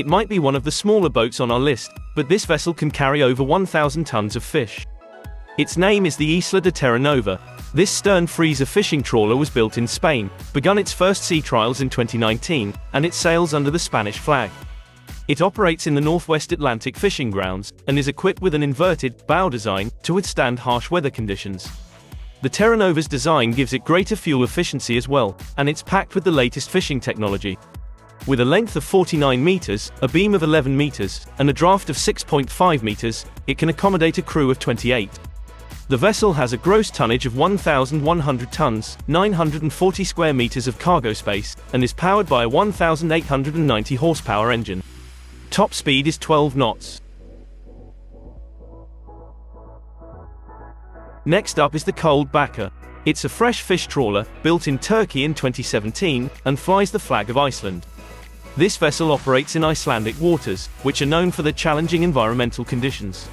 It might be one of the smaller boats on our list, but this vessel can carry over 1,000 tons of fish. Its name is the Isla de Terranova. This stern Frieza fishing trawler was built in Spain, begun its first sea trials in 2019, and it sails under the Spanish flag. It operates in the Northwest Atlantic fishing grounds, and is equipped with an inverted bow design to withstand harsh weather conditions. The Terranova's design gives it greater fuel efficiency as well, and it's packed with the latest fishing technology. With a length of 49 meters, a beam of 11 meters, and a draft of 6.5 meters, it can accommodate a crew of 28. The vessel has a gross tonnage of 1,100 tons, 940 square meters of cargo space, and is powered by a 1,890 horsepower engine. Top speed is 12 knots. Next up is the Coldbacka. It's a fresh fish trawler, built in Turkey in 2017, and flies the flag of Iceland. This vessel operates in Icelandic waters, which are known for their challenging environmental conditions.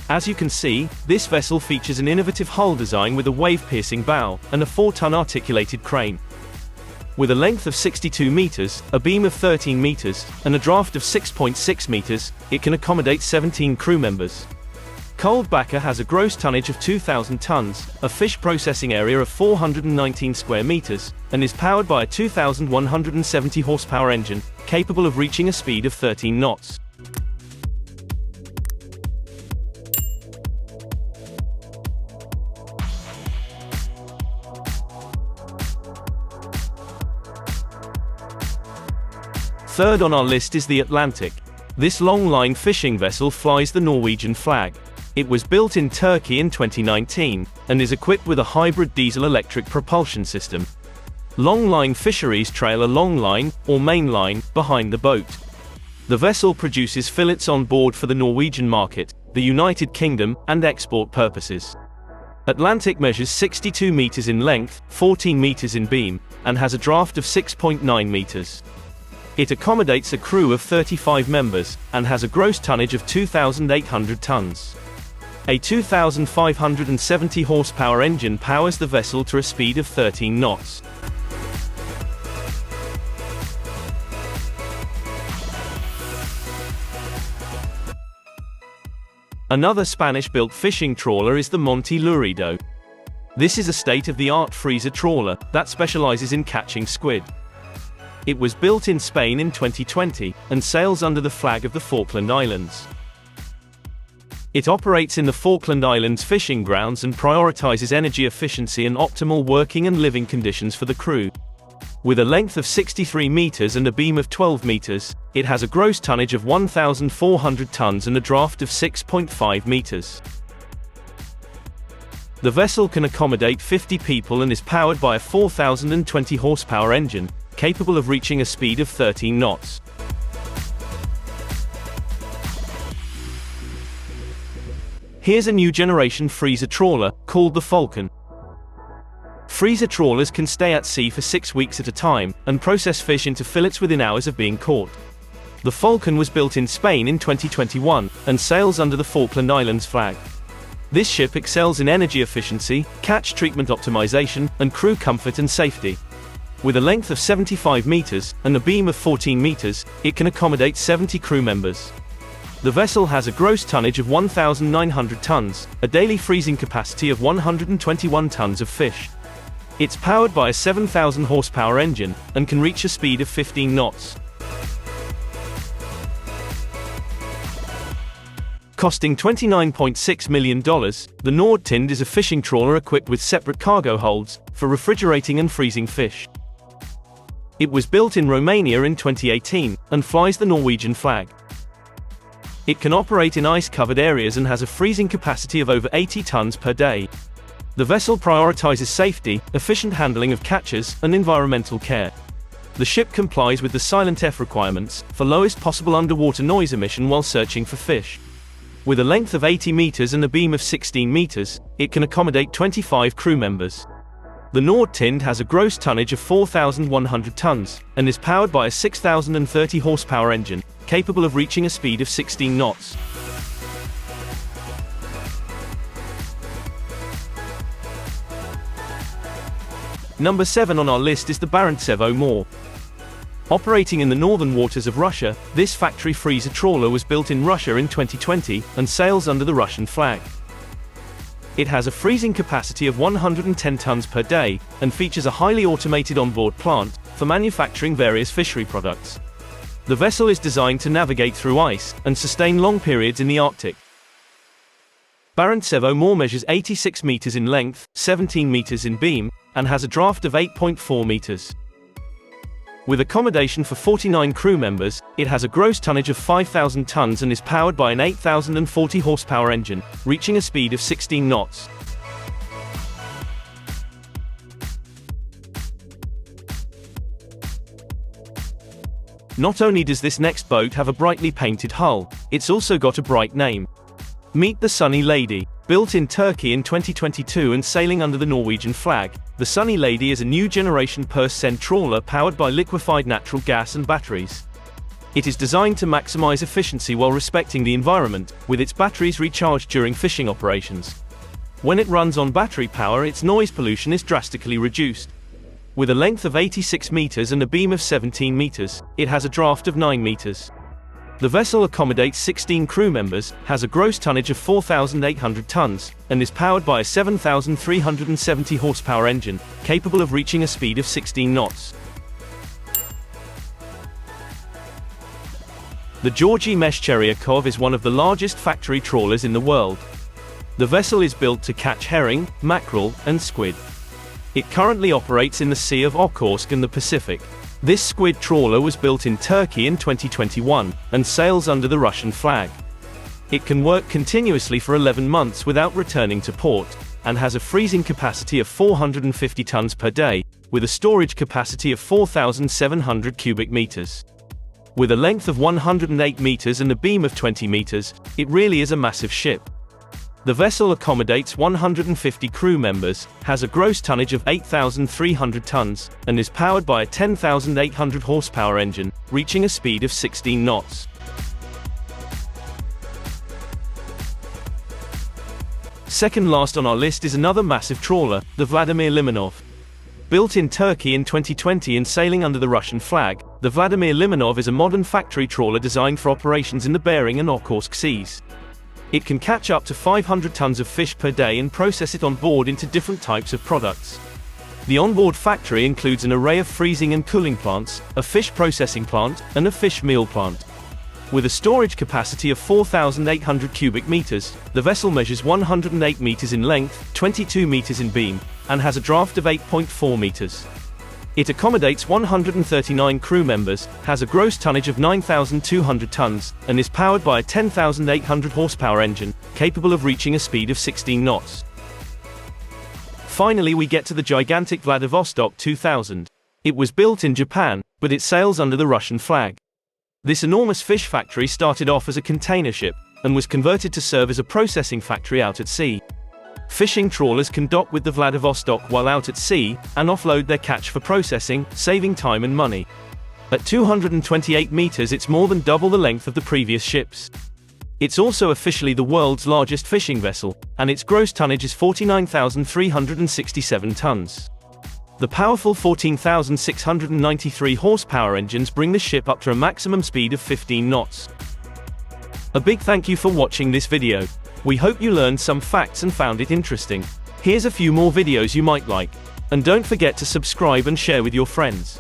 As you can see, this vessel features an innovative hull design with a wave-piercing bow, and a 4-ton articulated crane. With a length of 62 meters, a beam of 13 meters, and a draft of 6.6 meters, it can accommodate 17 crew members. Coldbacka has a gross tonnage of 2,000 tons, a fish processing area of 419 square meters, and is powered by a 2,170 horsepower engine, capable of reaching a speed of 13 knots. Third on our list is the Atlantic. This long-line fishing vessel flies the Norwegian flag. It was built in Turkey in 2019, and is equipped with a hybrid diesel-electric propulsion system. Long-line fisheries trail a long line, or main line, behind the boat. The vessel produces fillets on board for the Norwegian market, the United Kingdom, and export purposes. Atlantic measures 62 meters in length, 14 meters in beam, and has a draft of 6.9 meters. It accommodates a crew of 35 members, and has a gross tonnage of 2,800 tons. A 2,570 horsepower engine powers the vessel to a speed of 13 knots. Another Spanish-built fishing trawler is the Monte Lorido. This is a state-of-the-art freezer trawler that specializes in catching squid. It was built in Spain in 2020, and sails under the flag of the Falkland Islands. It operates in the Falkland Islands fishing grounds and prioritizes energy efficiency and optimal working and living conditions for the crew. With a length of 63 meters and a beam of 12 meters, it has a gross tonnage of 1,400 tons and a draft of 6.5 meters. The vessel can accommodate 50 people and is powered by a 4,020 horsepower engine, capable of reaching a speed of 13 knots. Here's a new generation freezer trawler, called the Falcon. Freezer trawlers can stay at sea for 6 weeks at a time, and process fish into fillets within hours of being caught. The Falcon was built in Spain in 2021, and sails under the Falkland Islands flag. This ship excels in energy efficiency, catch treatment optimization, and crew comfort and safety. With a length of 75 meters, and a beam of 14 meters, it can accommodate 70 crew members. The vessel has a gross tonnage of 1,900 tons, a daily freezing capacity of 121 tons of fish. It's powered by a 7,000 horsepower engine, and can reach a speed of 15 knots. Costing $29.6 million, the Nordtind is a fishing trawler equipped with separate cargo holds, for refrigerating and freezing fish. It was built in Romania in 2018, and flies the Norwegian flag. It can operate in ice-covered areas and has a freezing capacity of over 80 tons per day. The vessel prioritizes safety, efficient handling of catches, and environmental care. The ship complies with the Silent F requirements, for lowest possible underwater noise emission while searching for fish. With a length of 80 meters and a beam of 16 meters, it can accommodate 25 crew members. The Nordtind has a gross tonnage of 4,100 tons, and is powered by a 6,030 horsepower engine, capable of reaching a speed of 16 knots. Number 7 on our list is the Barentsevo Moor. Operating in the northern waters of Russia, this Factory Frieza trawler was built in Russia in 2020 and sails under the Russian flag. It has a freezing capacity of 110 tons per day and features a highly automated onboard plant for manufacturing various fishery products. The vessel is designed to navigate through ice and sustain long periods in the Arctic. Barentsevo More measures 86 meters in length, 17 meters in beam, and has a draft of 8.4 meters. With accommodation for 49 crew members, it has a gross tonnage of 5,000 tons and is powered by an 8,040 horsepower engine, reaching a speed of 16 knots. Not only does this next boat have a brightly painted hull, it's also got a bright name. Meet the Sunny Lady. Built in Turkey in 2022 and sailing under the Norwegian flag, the Sunny Lady is a new generation purse-seine trawler powered by liquefied natural gas and batteries. It is designed to maximize efficiency while respecting the environment, with its batteries recharged during fishing operations. When it runs on battery power, its noise pollution is drastically reduced. With a length of 86 meters and a beam of 17 meters, it has a draft of 9 meters. The vessel accommodates 16 crew members, has a gross tonnage of 4,800 tons, and is powered by a 7,370 horsepower engine, capable of reaching a speed of 16 knots. The Georgie Meshcher is one of the largest factory trawlers in the world. The vessel is built to catch herring, mackerel, and squid. It currently operates in the Sea of Okhotsk and the Pacific. This squid trawler was built in Turkey in 2021, and sails under the Russian flag. It can work continuously for 11 months without returning to port, and has a freezing capacity of 450 tons per day, with a storage capacity of 4,700 cubic meters. With a length of 108 meters and a beam of 20 meters, it really is a massive ship. The vessel accommodates 150 crew members, has a gross tonnage of 8,300 tons, and is powered by a 10,800 horsepower engine, reaching a speed of 16 knots. Second last on our list is another massive trawler, the Vladimir Limanov. Built in Turkey in 2020 and sailing under the Russian flag, the Vladimir Limanov is a modern factory trawler designed for operations in the Bering and Okhotsk seas. It can catch up to 500 tons of fish per day and process it on board into different types of products. The onboard factory includes an array of freezing and cooling plants, a fish processing plant, and a fish meal plant. With a storage capacity of 4,800 cubic meters, the vessel measures 108 meters in length, 22 meters in beam, and has a draft of 8.4 meters. It accommodates 139 crew members, has a gross tonnage of 9,200 tons, and is powered by a 10,800 horsepower engine, capable of reaching a speed of 16 knots. Finally, we get to the gigantic Vladivostok 2000. It was built in Japan, but it sails under the Russian flag. This enormous fish factory started off as a container ship, and was converted to serve as a processing factory out at sea. Fishing trawlers can dock with the Vladivostok while out at sea, and offload their catch for processing, saving time and money. At 228 meters, it's more than double the length of the previous ships. It's also officially the world's largest fishing vessel, and its gross tonnage is 49,367 tons. The powerful 14,693 horsepower engines bring the ship up to a maximum speed of 15 knots. A big thank you for watching this video. We hope you learned some facts and found it interesting. Here's a few more videos you might like. And don't forget to subscribe and share with your friends.